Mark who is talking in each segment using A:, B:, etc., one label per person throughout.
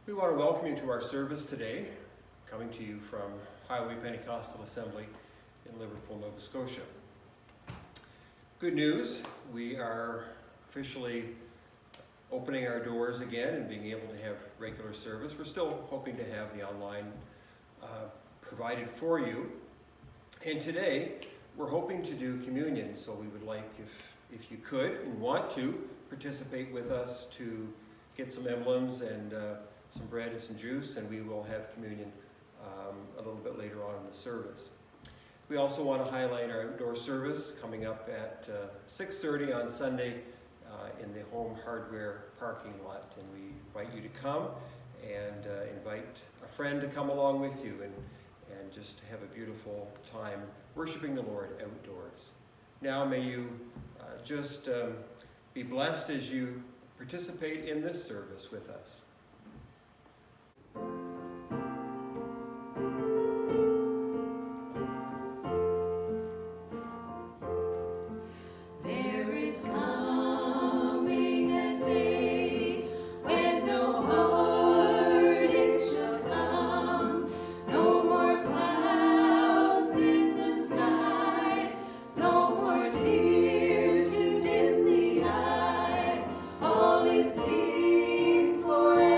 A: We want to welcome you to our service today, coming to you from Highway Pentecostal Assembly in Liverpool, Nova Scotia. Good news, we are officially opening our doors again and being able to have regular service. We're still hoping to have the online provided for you. And today, we're hoping to do communion, so we would like, if you could and want to, participate with us to get some emblems and some bread and some juice, and we will have communion a little bit later on in the service. We also want to highlight our outdoor service coming up at 6:30 on Sunday in the Home Hardware parking lot, and we invite you to come and invite a friend to come along with you and just have a beautiful time worshiping the Lord outdoors. Now may you just be blessed as you participate in this service with us.
B: Forever.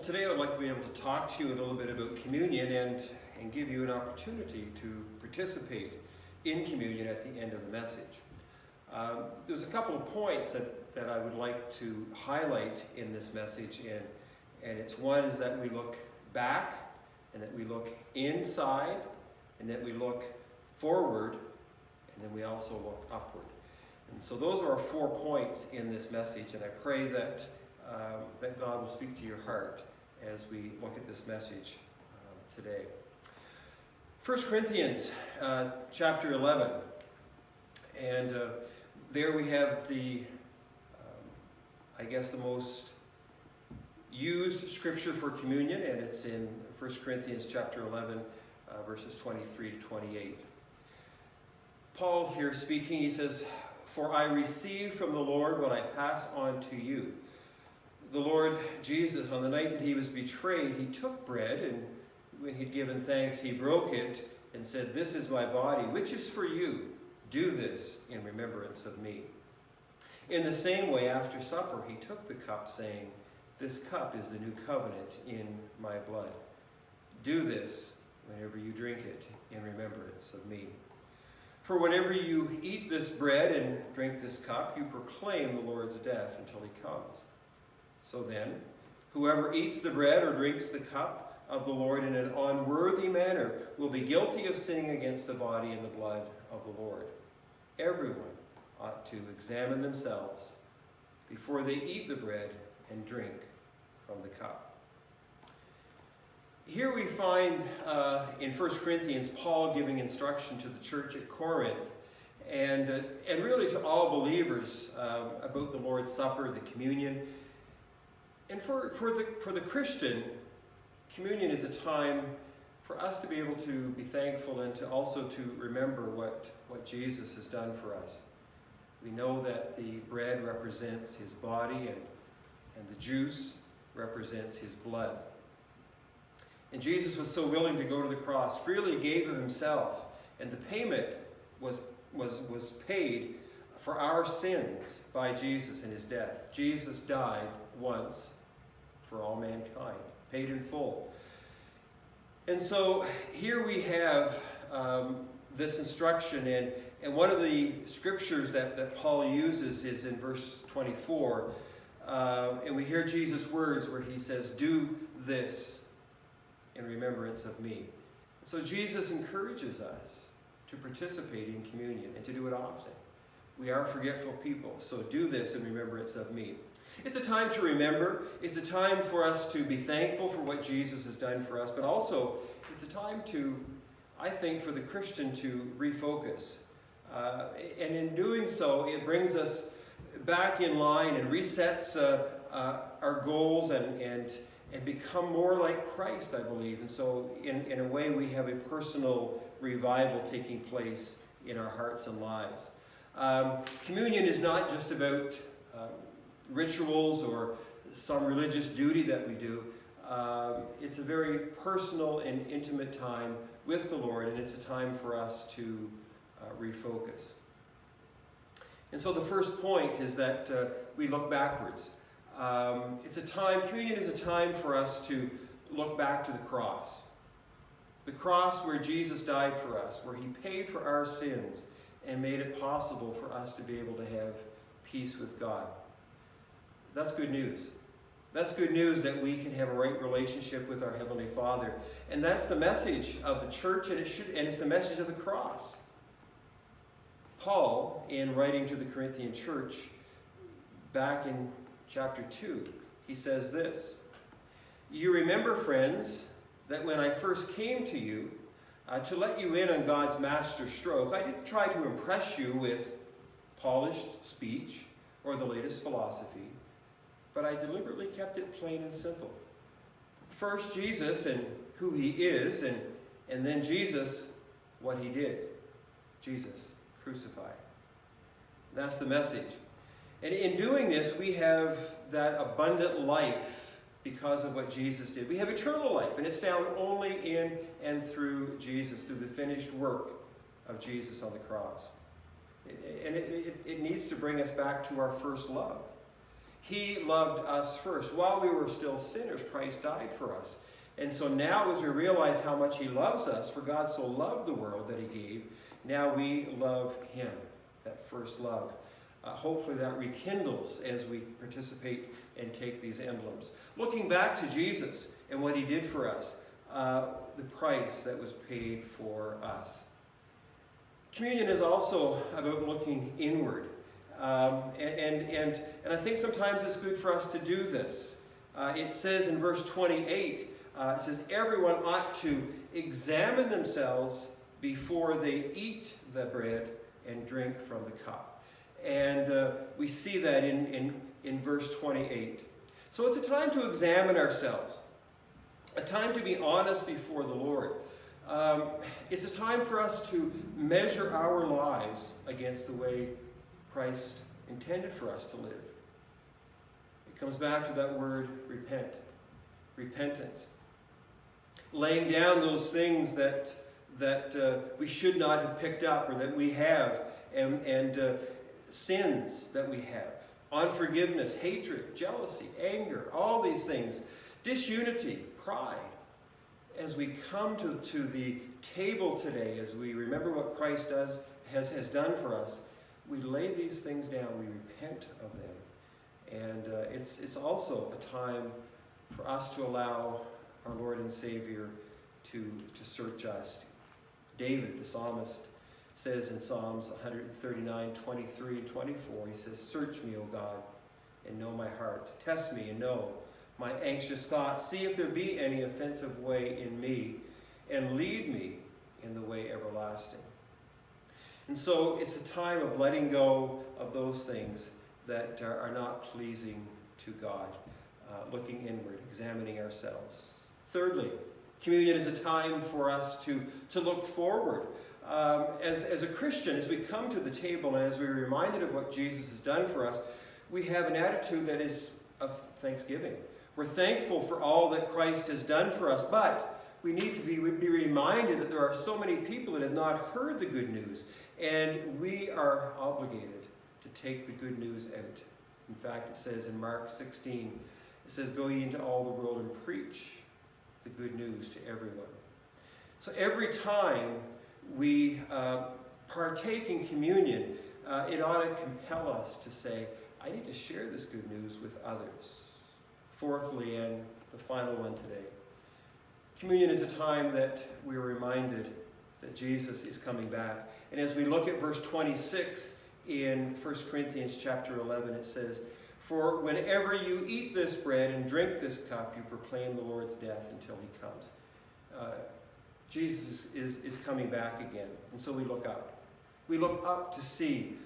A: Well, today I would like to be able to talk to you a little bit about communion and give you an opportunity to participate in communion at the end of the message. There's a couple of points that I would like to highlight in this message, and it's one is that we look back, and that we look inside, and that we look forward, and then we also look upward. And so those are our 4 points in this message, and I pray that God will speak to your heart as we look at this message today. 1 Corinthians chapter 11, and there we have the most used scripture for communion, and it's in 1 Corinthians chapter 11, verses 23 to 28. Paul here speaking, he says, "For I received from the Lord what I pass on to you. The Lord Jesus, on the night that he was betrayed, he took bread, and when he'd given thanks, he broke it and said, 'This is my body, which is for you. Do this in remembrance of me.' In the same way, after supper, he took the cup, saying, 'This cup is the new covenant in my blood. Do this whenever you drink it in remembrance of me. For whenever you eat this bread and drink this cup, you proclaim the Lord's death until he comes. So then, whoever eats the bread or drinks the cup of the Lord in an unworthy manner will be guilty of sinning against the body and the blood of the Lord. Everyone ought to examine themselves before they eat the bread and drink from the cup." Here we find in 1 Corinthians Paul giving instruction to the church at Corinth and really to all believers about the Lord's Supper, the communion. And for the Christian, communion is a time for us to be able to be thankful and to also to remember what Jesus has done for us. We know that the bread represents his body and the juice represents his blood. And Jesus was so willing to go to the cross, freely gave of himself, and the payment was paid for our sins by Jesus in his death. Jesus died once for all mankind, paid in full. And so here we have this instruction, and one of the scriptures that Paul uses is in verse 24, and we hear Jesus' words where he says, "Do this in remembrance of me." So Jesus encourages us to participate in communion and to do it often. We are forgetful people, so do this in remembrance of me. It's a time to remember. It's a time for us to be thankful for what Jesus has done for us, but also it's a time to, I think, for the Christian to refocus. And in doing so, it brings us back in line and resets our goals and become more like Christ, I believe. And so in a way, we have a personal revival taking place in our hearts and lives. Communion is not just about rituals or some religious duty that we do. It's a very personal and intimate time with the Lord, and it's a time for us to refocus. And so the first point is that we look backwards. Communion is a time for us to look back to the cross. The cross where Jesus died for us, where he paid for our sins and made it possible for us to be able to have peace with God. That's good news. That's good news that we can have a right relationship with our Heavenly Father. And that's the message of the church, and it's the message of the cross. Paul, in writing to the Corinthian church, back in chapter 2, he says this, "You remember, friends, that when I first came to you, to let you in on God's master stroke, I didn't try to impress you with polished speech or the latest philosophy, but I deliberately kept it plain and simple. First Jesus and who he is, and then Jesus, what he did. Jesus crucified." That's the message. And in doing this, we have that abundant life because of what Jesus did. We have eternal life, and it's found only in and through Jesus, through the finished work of Jesus on the cross. And it needs to bring us back to our first love. He loved us first. While we were still sinners, Christ died for us. And so now as we realize how much he loves us, for God so loved the world that he gave, now we love him, that first love. Hopefully that rekindles as we participate and take these emblems. Looking back to Jesus and what he did for us, the price that was paid for us. Communion is also about looking inward. And I think sometimes it's good for us to do this. It says in verse 28, it says, everyone ought to examine themselves before they eat the bread and drink from the cup. And we see that in verse 28. So it's a time to examine ourselves, a time to be honest before the Lord. It's a time for us to measure our lives against the way Christ intended for us to live. It comes back to that word repentance. Laying down those things that we should not have picked up or that we have, and sins that we have. Unforgiveness, hatred, jealousy, anger, all these things. Disunity, pride. As we come to the table today, as we remember what Christ has done for us, we lay these things down, we repent of them. And it's also a time for us to allow our Lord and Savior to search us. David, the psalmist, says in Psalms 139, 23 and 24, he says, search me, O God, and know my heart. Test me and know my anxious thoughts. See if there be any offensive way in me, and lead me in the way everlasting. And so it's a time of letting go of those things that are not pleasing to God, looking inward, examining ourselves. Thirdly, communion is a time for us to look forward. As a Christian, as we come to the table and as we're reminded of what Jesus has done for us, we have an attitude that is of thanksgiving. We're thankful for all that Christ has done for us, but we need to be reminded that there are so many people that have not heard the good news, and we are obligated to take the good news out. In fact, it says in Mark 16, it says, go ye into all the world and preach the good news to everyone. So every time we partake in communion, it ought to compel us to say, I need to share this good news with others. Fourthly, and the final one today, communion is a time that we're reminded that Jesus is coming back. And as we look at verse 26 in 1 Corinthians chapter 11, it says, for whenever you eat this bread and drink this cup, you proclaim the Lord's death until he comes. Jesus is coming back again. And so we look up. We look up to see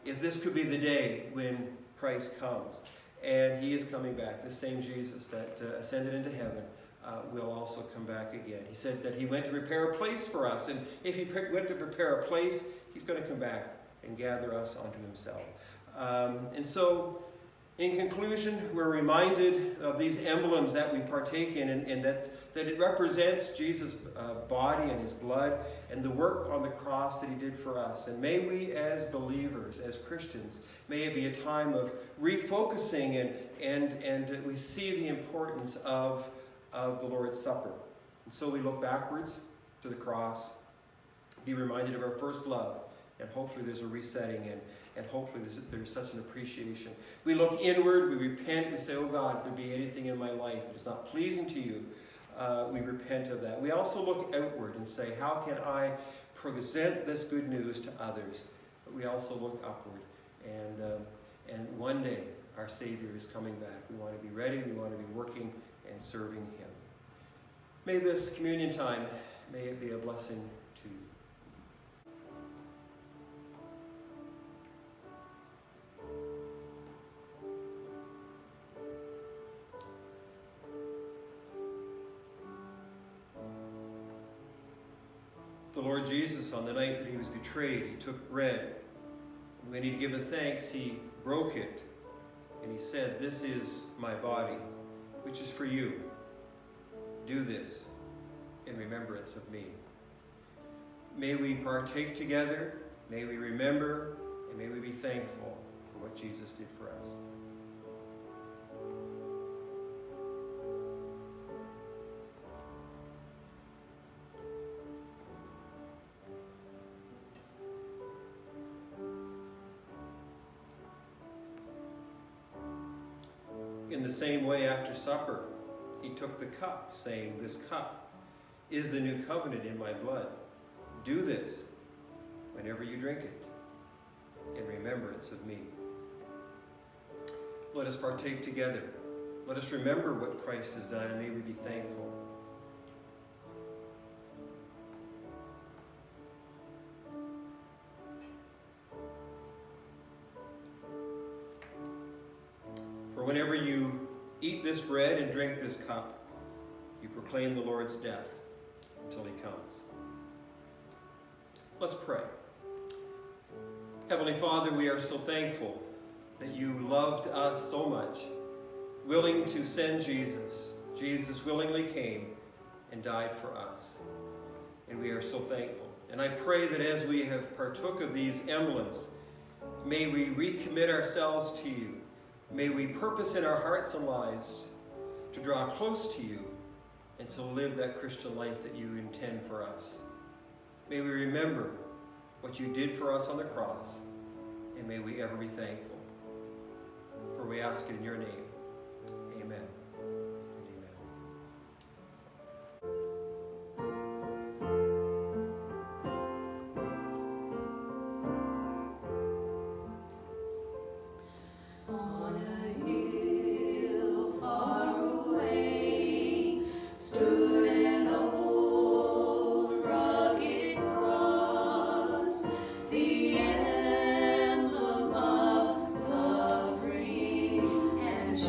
A: if this could be the day when Christ comes. And he is coming back. The same Jesus that ascended into heaven will also come back again. He said that he went to prepare a place for us. And if he went to prepare a place, he's going to come back and gather us onto himself. And so, in conclusion, we're reminded of these emblems that we partake in, and that it represents Jesus' body and his blood and the work on the cross that he did for us. And may we as believers, as Christians, may it be a time of refocusing and we see the importance of the Lord's Supper. And so we look backwards to the cross, be reminded of our first love, and hopefully there's a resetting and hopefully there's such an appreciation. We look inward, we repent, we say, oh God, if there be anything in my life that is not pleasing to you, we repent of that. We also look outward and say, how can I present this good news to others? But we also look upward. And one day, our Savior is coming back. We want to be ready, we want to be working and serving him. May this communion time, may it be a blessing to you. The Lord Jesus, on the night that he was betrayed, he took bread. And when he had given thanks, he broke it. And he said, this is my body, which is for you. Do this in remembrance of me. May we partake together, may we remember, and may we be thankful for what Jesus did for us. In the same way, after supper, he took the cup, saying, "This cup is the new covenant in my blood. Do this whenever you drink it, in remembrance of me." Let us partake together. Let us remember what Christ has done, and may we be thankful. For whenever you eat this bread and drink this cup, you proclaim the Lord's death until he comes. Let's pray. Heavenly Father, we are so thankful that you loved us so much, willing to send Jesus. Jesus willingly came and died for us. And we are so thankful. And I pray that as we have partook of these emblems, may we recommit ourselves to you. May we purpose in our hearts and lives to draw close to you and to live that Christian life that you intend for us. May we remember what you did for us on the cross, and may we ever be thankful. For we ask it in your name. Amen.
B: And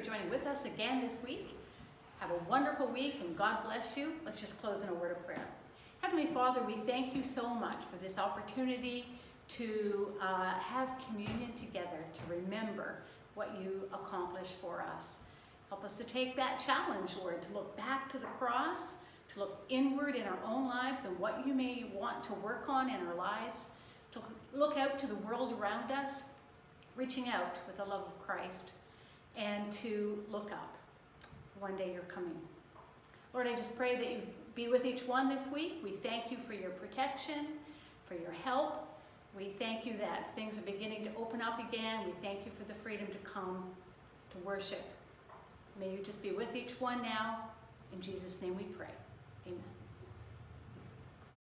B: joining with us again this week. Have a wonderful week and God bless you. Let's just close in a word of prayer. Heavenly Father, we thank you so much for this opportunity to have communion together, to remember what you accomplished for us. Help us to take that challenge, Lord, to look back to the cross, to look inward in our own lives and what you may want to work on in our lives, to look out to the world around us, reaching out with the love of Christ, and to look up. One day you're coming. Lord, I just pray that you be with each one this week. We thank you for your protection, for your help. We thank you that things are beginning to open up again. We thank you for the freedom to come to worship. May you just be with each one now. In Jesus' name we pray. Amen.